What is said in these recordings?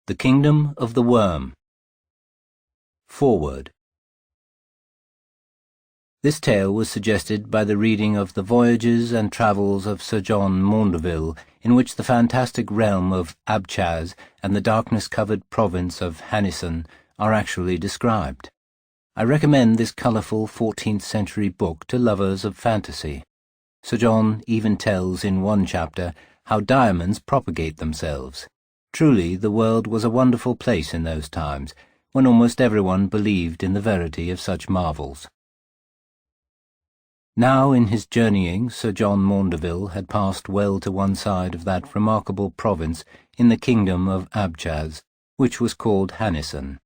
The Kingdom of the Worm. Foreword. This tale was suggested by the reading of The Voyages and Travels of Sir John Maundeville, in which the fantastic realm of Abchaz and the darkness-covered province of Hanison are actually described. I recommend this colourful 14th-century book to lovers of fantasy. Sir John even tells in one chapter how diamonds propagate themselves. Truly, the world was a wonderful place in those times, when almost everyone believed in the verity of such marvels. Now in his journeying Sir John Maundeville had passed well to one side of that remarkable province in the kingdom of Abchaz, which was called Hanison,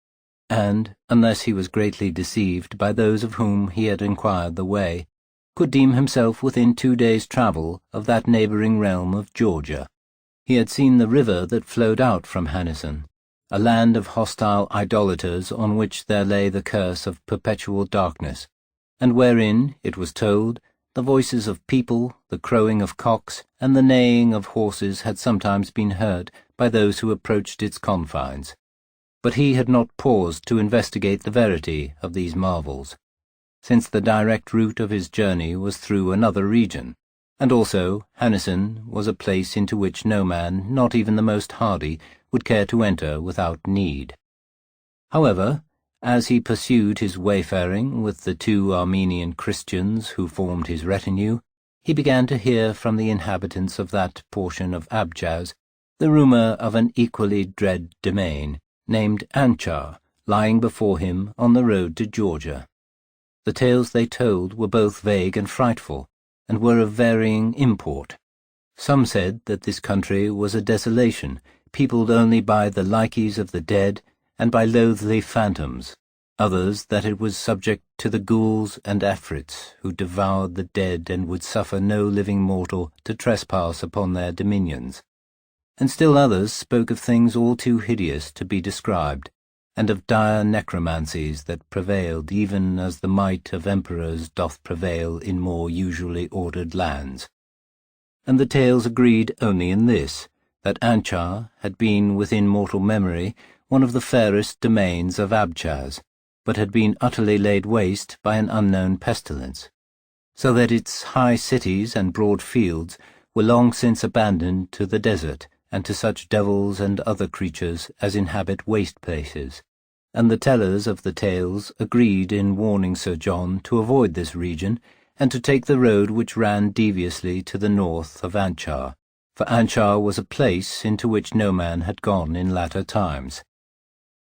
and, unless he was greatly deceived by those of whom he had inquired the way, could deem himself within 2 days' travel of that neighbouring realm of Georgia. He had seen the river that flowed out from Hanison, a land of hostile idolaters on which there lay the curse of perpetual darkness, and wherein, it was told, the voices of people, the crowing of cocks, and the neighing of horses had sometimes been heard by those who approached its confines. But he had not paused to investigate the verity of these marvels, since the direct route of his journey was through another region, and also Hanison was a place into which no man, not even the most hardy, would care to enter without need. However, as he pursued his wayfaring with the 2 Armenian Christians who formed his retinue, he began to hear from the inhabitants of that portion of Abchaz the rumour of an equally dread domain, named Anchar, lying before him on the road to Georgia. The tales they told were both vague and frightful, and were of varying import. Some said that this country was a desolation, peopled only by the likies of the dead and by loathly phantoms, others that it was subject to the ghouls and afrits who devoured the dead and would suffer no living mortal to trespass upon their dominions, and still others spoke of things all too hideous to be described, and of dire necromancies that prevailed even as the might of emperors doth prevail in more usually ordered lands. And the tales agreed only in this, that Anchar had been within mortal memory one of the fairest domains of Abchaz, but had been utterly laid waste by an unknown pestilence, so that its high cities and broad fields were long since abandoned to the desert and to such devils and other creatures as inhabit waste places, and the tellers of the tales agreed in warning Sir John to avoid this region and to take the road which ran deviously to the north of Anchar, for Anchar was a place into which no man had gone in latter times.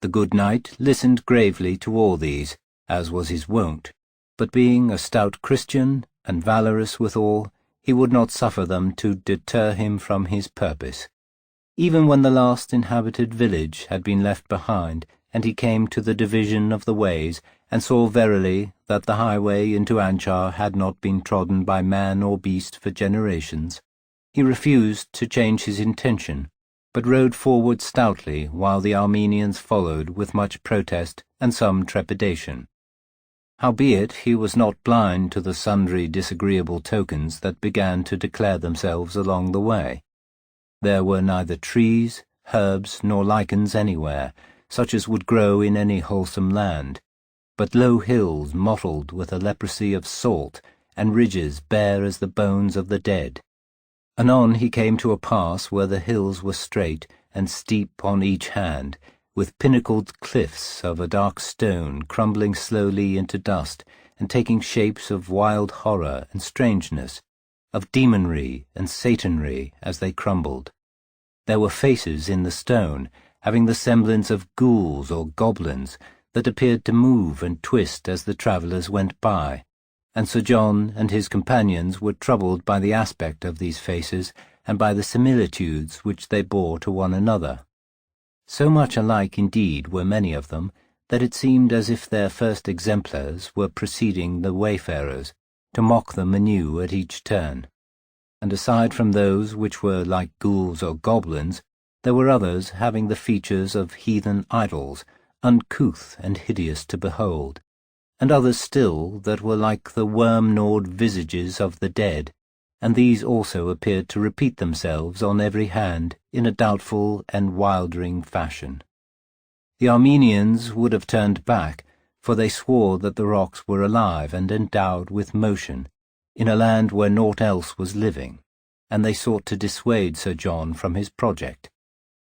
The good knight listened gravely to all these, as was his wont, but being a stout Christian and valorous withal, he would not suffer them to deter him from his purpose. Even when the last inhabited village had been left behind, and he came to the division of the ways, and saw verily that the highway into Anchar had not been trodden by man or beast for generations, he refused to change his intention, but rode forward stoutly while the Armenians followed with much protest and some trepidation. Howbeit he was not blind to the sundry disagreeable tokens that began to declare themselves along the way. There were neither trees, herbs, nor lichens anywhere, such as would grow in any wholesome land, but low hills mottled with a leprosy of salt, and ridges bare as the bones of the dead. Anon he came to a pass where the hills were straight and steep on each hand, with pinnacled cliffs of a dark stone crumbling slowly into dust and taking shapes of wild horror and strangeness, of demonry and satanry as they crumbled. There were faces in the stone, having the semblance of ghouls or goblins, that appeared to move and twist as the travellers went by, and Sir John and his companions were troubled by the aspect of these faces and by the similitudes which they bore to one another. So much alike indeed were many of them, that it seemed as if their first exemplars were preceding the wayfarers, to mock them anew at each turn. And aside from those which were like ghouls or goblins, there were others having the features of heathen idols, uncouth and hideous to behold, and others still that were like the worm-gnawed visages of the dead, and these also appeared to repeat themselves on every hand in a doubtful and wildering fashion. The Armenians would have turned back, for they swore that the rocks were alive and endowed with motion, in a land where naught else was living, and they sought to dissuade Sir John from his project.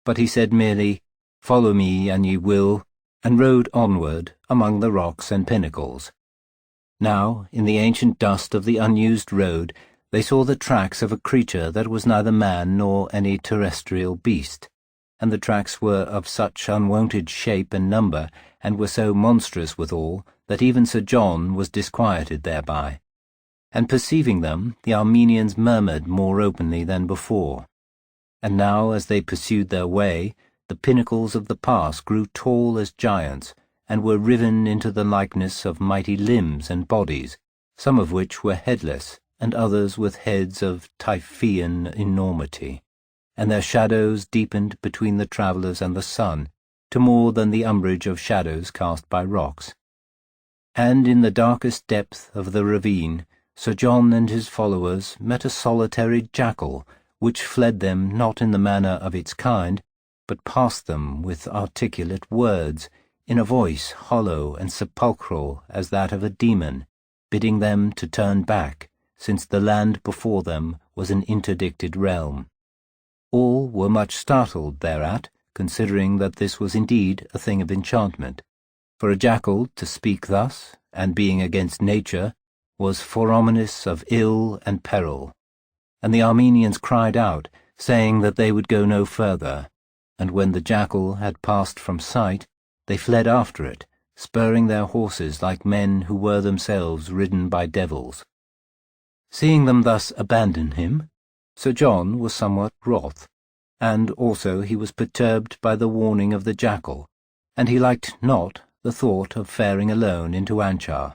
But he said merely, "Follow me, an ye will," and rode onward among the rocks and pinnacles. Now, in the ancient dust of the unused road, they saw the tracks of a creature that was neither man nor any terrestrial beast, and the tracks were of such unwonted shape and number, and were so monstrous withal, that even Sir John was disquieted thereby. And perceiving them, the Armenians murmured more openly than before. And now, as they pursued their way, the pinnacles of the pass grew tall as giants, and were riven into the likeness of mighty limbs and bodies, some of which were headless, and others with heads of Typhoean enormity, and their shadows deepened between the travellers and the sun, to more than the umbrage of shadows cast by rocks. And in the darkest depth of the ravine, Sir John and his followers met a solitary jackal, which fled them not in the manner of its kind, but passed them with articulate words, in a voice hollow and sepulchral as that of a demon, bidding them to turn back, since the land before them was an interdicted realm. All were much startled thereat, considering that this was indeed a thing of enchantment, for a jackal to speak thus, and being against nature, was foreominous of ill and peril. And the Armenians cried out, saying that they would go no further, and when the jackal had passed from sight, they fled after it, spurring their horses like men who were themselves ridden by devils. Seeing them thus abandon him, Sir John was somewhat wroth, and also he was perturbed by the warning of the jackal, and he liked not the thought of faring alone into Anchar,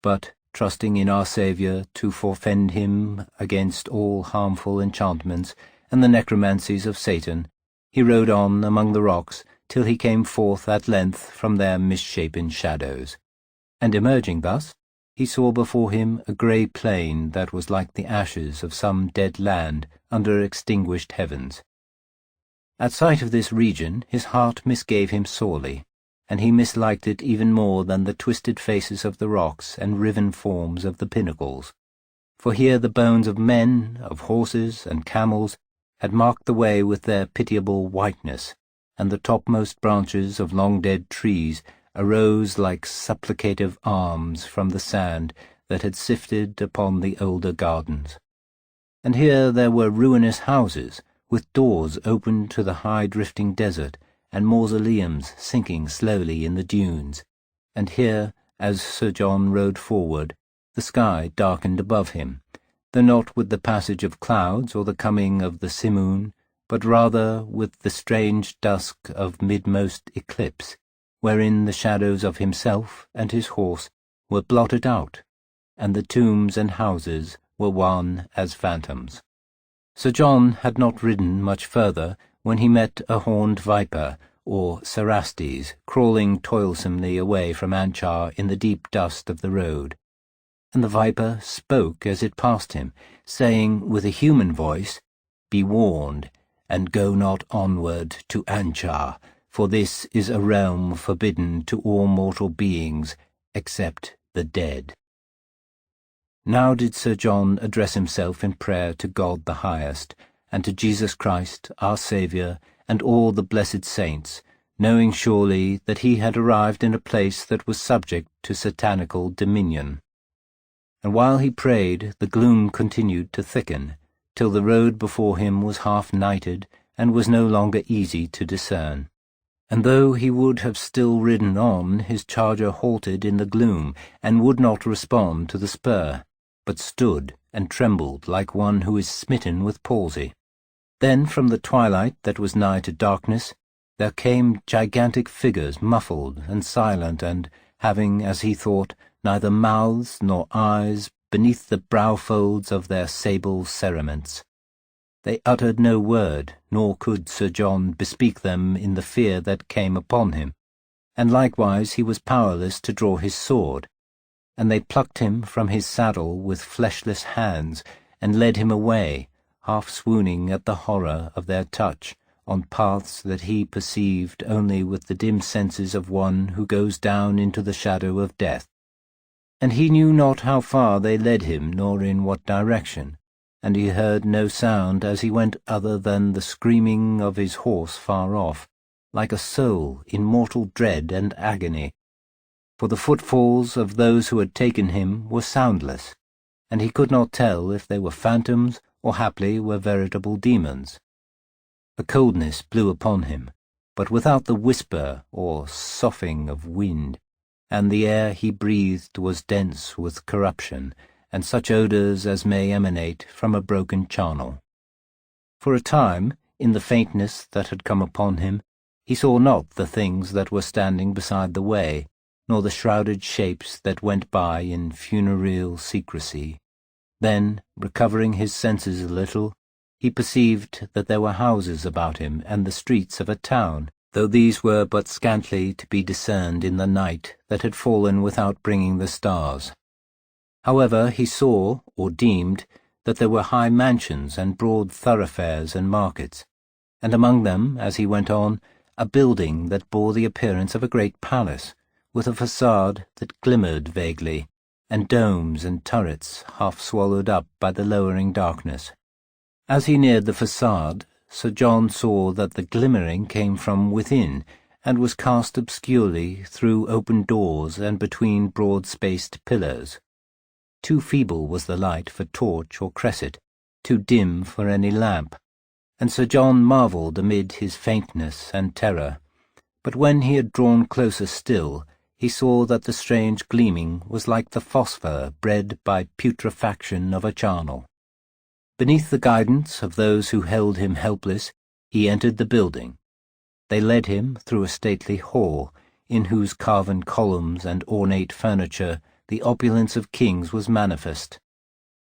but, trusting in our Saviour to forfend him against all harmful enchantments and the necromancies of Satan, he rode on among the rocks till he came forth at length from their misshapen shadows. And emerging thus, he saw before him a grey plain that was like the ashes of some dead land under extinguished heavens. At sight of this region his heart misgave him sorely, and he misliked it even more than the twisted faces of the rocks and riven forms of the pinnacles. For here the bones of men, of horses, and camels had marked the way with their pitiable whiteness, and the topmost branches of long-dead trees arose like supplicative arms from the sand that had sifted upon the older gardens. And here there were ruinous houses, with doors open to the high-drifting desert, and mausoleums sinking slowly in the dunes. And here, as Sir John rode forward, the sky darkened above him, though not with the passage of clouds or the coming of the simoon, but rather with the strange dusk of midmost eclipse, wherein the shadows of himself and his horse were blotted out, and the tombs and houses were wan as phantoms. Sir John had not ridden much further when he met a horned viper, or cerastes, crawling toilsomely away from Anchar in the deep dust of the road. And the viper spoke as it passed him, saying with a human voice, "Be warned, and go not onward to Anchar, for this is a realm forbidden to all mortal beings except the dead." Now did Sir John address himself in prayer to God the highest, and to Jesus Christ, our Saviour, and all the blessed saints, knowing surely that he had arrived in a place that was subject to satanical dominion. And while he prayed, the gloom continued to thicken, till the road before him was half-nighted, and was no longer easy to discern. And though he would have still ridden on, his charger halted in the gloom, and would not respond to the spur, but stood and trembled like one who is smitten with palsy. Then from the twilight that was nigh to darkness, there came gigantic figures muffled and silent, and having, as he thought, neither mouths nor eyes beneath the brow-folds of their sable cerements. They uttered no word, nor could Sir John bespeak them in the fear that came upon him, and likewise he was powerless to draw his sword. And they plucked him from his saddle with fleshless hands, and led him away, half swooning at the horror of their touch, on paths that he perceived only with the dim senses of one who goes down into the shadow of death. And he knew not how far they led him, nor in what direction, and he heard no sound as he went other than the screaming of his horse far off, like a soul in mortal dread and agony. For the footfalls of those who had taken him were soundless, and he could not tell if they were phantoms or haply were veritable demons. A coldness blew upon him, but without the whisper or soughing of wind, and the air he breathed was dense with corruption, and such odours as may emanate from a broken charnel. For a time, in the faintness that had come upon him, he saw not the things that were standing beside the way, nor the shrouded shapes that went by in funereal secrecy. Then, recovering his senses a little, he perceived that there were houses about him and the streets of a town, though these were but scantly to be discerned in the night that had fallen without bringing the stars. However, he saw, or deemed, that there were high mansions and broad thoroughfares and markets, and among them, as he went on, a building that bore the appearance of a great palace, with a facade that glimmered vaguely, and domes and turrets half swallowed up by the lowering darkness. As he neared the facade, Sir John saw that the glimmering came from within, and was cast obscurely through open doors and between broad-spaced pillars. Too feeble was the light for torch or cresset, too dim for any lamp, and Sir John marvelled amid his faintness and terror. But when he had drawn closer still, he saw that the strange gleaming was like the phosphor bred by putrefaction of a charnel. Beneath the guidance of those who held him helpless, he entered the building. They led him through a stately hall, in whose carven columns and ornate furniture the opulence of kings was manifest,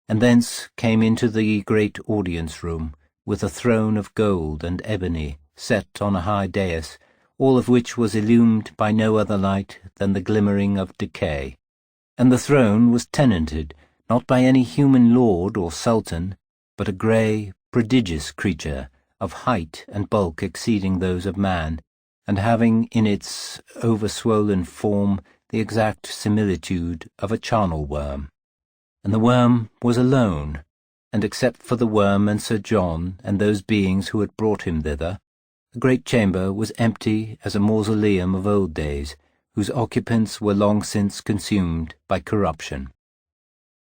and thence came into the great audience-room, with a throne of gold and ebony set on a high dais, all of which was illumined by no other light than the glimmering of decay. And the throne was tenanted, not by any human lord or sultan, but a grey, prodigious creature, of height and bulk exceeding those of man, and having in its overswollen form the exact similitude of a charnel worm. And the worm was alone, and except for the worm and Sir John and those beings who had brought him thither, the great chamber was empty as a mausoleum of old days, whose occupants were long since consumed by corruption.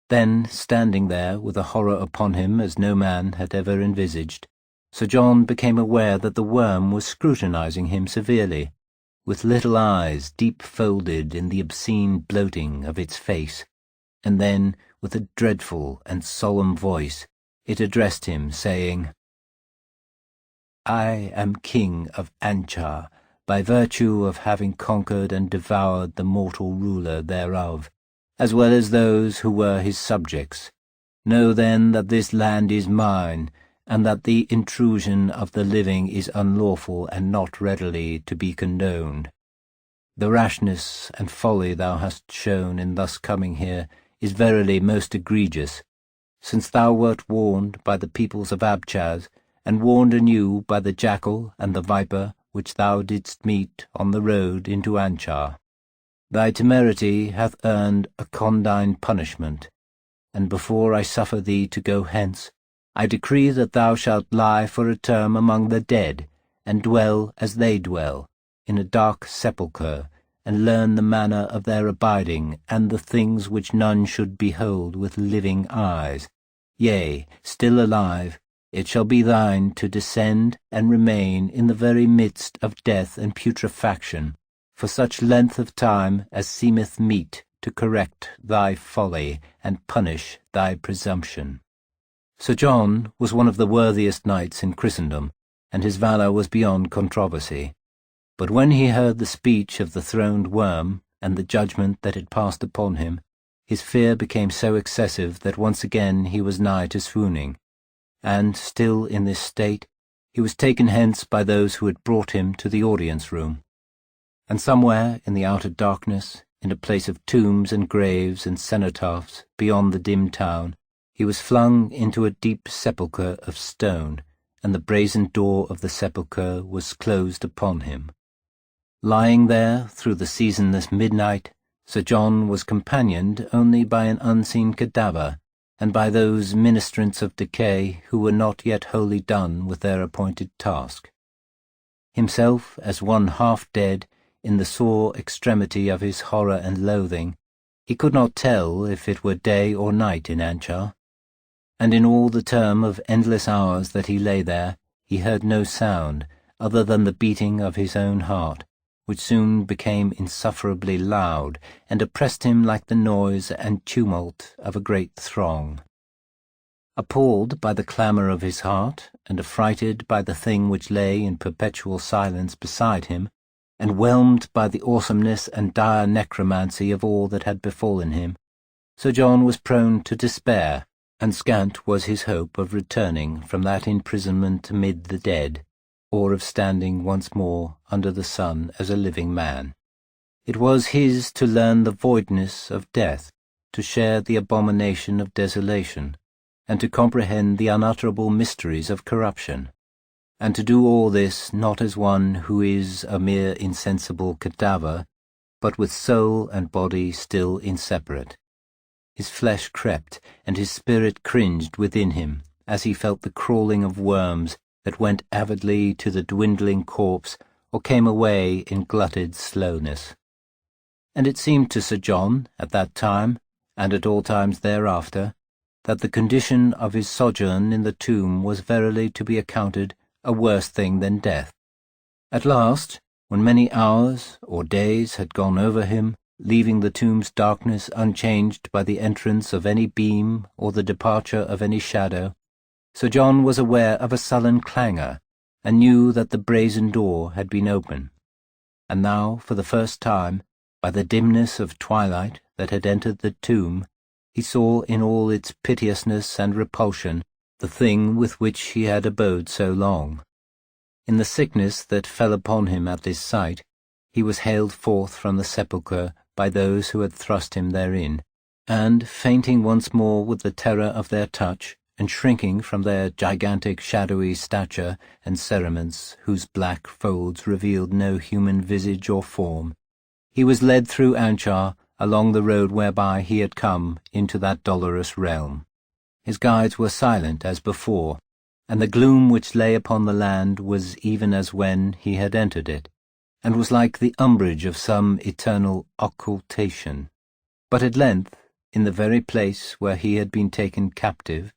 Then, standing there with a horror upon him as no man had ever envisaged, Sir John became aware that the worm was scrutinizing him severely, with little eyes deep-folded in the obscene bloating of its face, and then, with a dreadful and solemn voice, it addressed him, saying, "I am king of Anchar, by virtue of having conquered and devoured the mortal ruler thereof, as well as those who were his subjects. Know then that this land is mine, and that the intrusion of the living is unlawful and not readily to be condoned. The rashness and folly thou hast shown in thus coming here is verily most egregious, since thou wert warned by the peoples of Abchaz, and warned anew by the jackal and the viper which thou didst meet on the road into Anchar. Thy temerity hath earned a condign punishment, and before I suffer thee to go hence, I decree that thou shalt lie for a term among the dead, and dwell as they dwell, in a dark sepulchre, and learn the manner of their abiding, and the things which none should behold with living eyes. Yea, still alive, it shall be thine to descend and remain in the very midst of death and putrefaction, for such length of time as seemeth meet to correct thy folly and punish thy presumption." Sir John was one of the worthiest knights in Christendom, and his valour was beyond controversy. But when he heard the speech of the throned worm, and the judgment that had passed upon him, his fear became so excessive that once again he was nigh to swooning, and, still in this state, he was taken hence by those who had brought him to the audience-room. And somewhere in the outer darkness, in a place of tombs and graves and cenotaphs beyond the dim town, he was flung into a deep sepulchre of stone, and the brazen door of the sepulchre was closed upon him. Lying there through the seasonless midnight, Sir John was companioned only by an unseen cadaver, and by those ministrants of decay who were not yet wholly done with their appointed task. Himself, as one half dead, in the sore extremity of his horror and loathing, he could not tell if it were day or night in Anchar, and in all the term of endless hours that he lay there, he heard no sound other than the beating of his own heart, which soon became insufferably loud, and oppressed him like the noise and tumult of a great throng. Appalled by the clamour of his heart, and affrighted by the thing which lay in perpetual silence beside him, and whelmed by the awesomeness and dire necromancy of all that had befallen him, Sir John was prone to despair, and scant was his hope of returning from that imprisonment amid the dead, or of standing once more under the sun as a living man. It was his to learn the voidness of death, to share the abomination of desolation, and to comprehend the unutterable mysteries of corruption, and to do all this not as one who is a mere insensible cadaver, but with soul and body still inseparate. His flesh crept, and his spirit cringed within him, as he felt the crawling of worms that went avidly to the dwindling corpse or came away in glutted slowness. And it seemed to Sir John, at that time, and at all times thereafter, that the condition of his sojourn in the tomb was verily to be accounted a worse thing than death. At last, when many hours or days had gone over him, leaving the tomb's darkness unchanged by the entrance of any beam or the departure of any shadow, Sir John was aware of a sullen clangour, and knew that the brazen door had been open. And now, for the first time, by the dimness of twilight that had entered the tomb, he saw in all its piteousness and repulsion the thing with which he had abode so long. In the sickness that fell upon him at this sight, he was haled forth from the sepulchre by those who had thrust him therein, and, fainting once more with the terror of their touch, and shrinking from their gigantic shadowy stature and cerements whose black folds revealed no human visage or form, he was led through Anchar along the road whereby he had come into that dolorous realm. His guides were silent as before, and the gloom which lay upon the land was even as when he had entered it, and was like the umbrage of some eternal occultation. But at length, in the very place where he had been taken captive,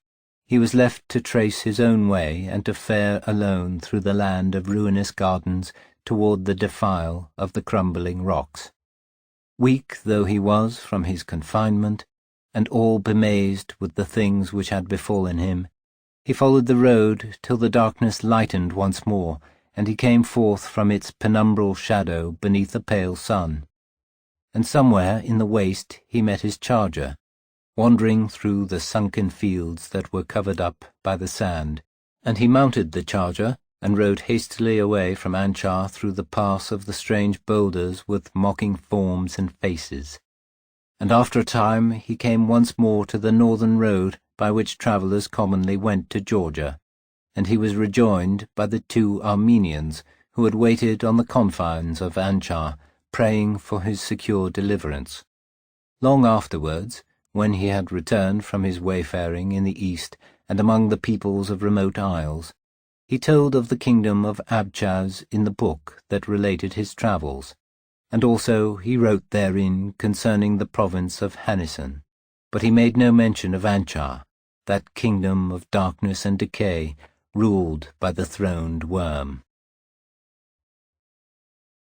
he was left to trace his own way and to fare alone through the land of ruinous gardens toward the defile of the crumbling rocks. Weak though he was from his confinement, and all bemazed with the things which had befallen him, he followed the road till the darkness lightened once more, and he came forth from its penumbral shadow beneath a pale sun. And somewhere in the waste he met his charger, wandering through the sunken fields that were covered up by the sand, and he mounted the charger and rode hastily away from Anchar through the pass of the strange boulders with mocking forms and faces. And after a time he came once more to the northern road by which travellers commonly went to Georgia, and he was rejoined by the two Armenians who had waited on the confines of Anchar, praying for his secure deliverance. Long afterwards, when he had returned from his wayfaring in the east and among the peoples of remote isles, he told of the kingdom of Abchaz in the book that related his travels, and also he wrote therein concerning the province of Hanison. But he made no mention of Anchar, that kingdom of darkness and decay, ruled by the throned worm.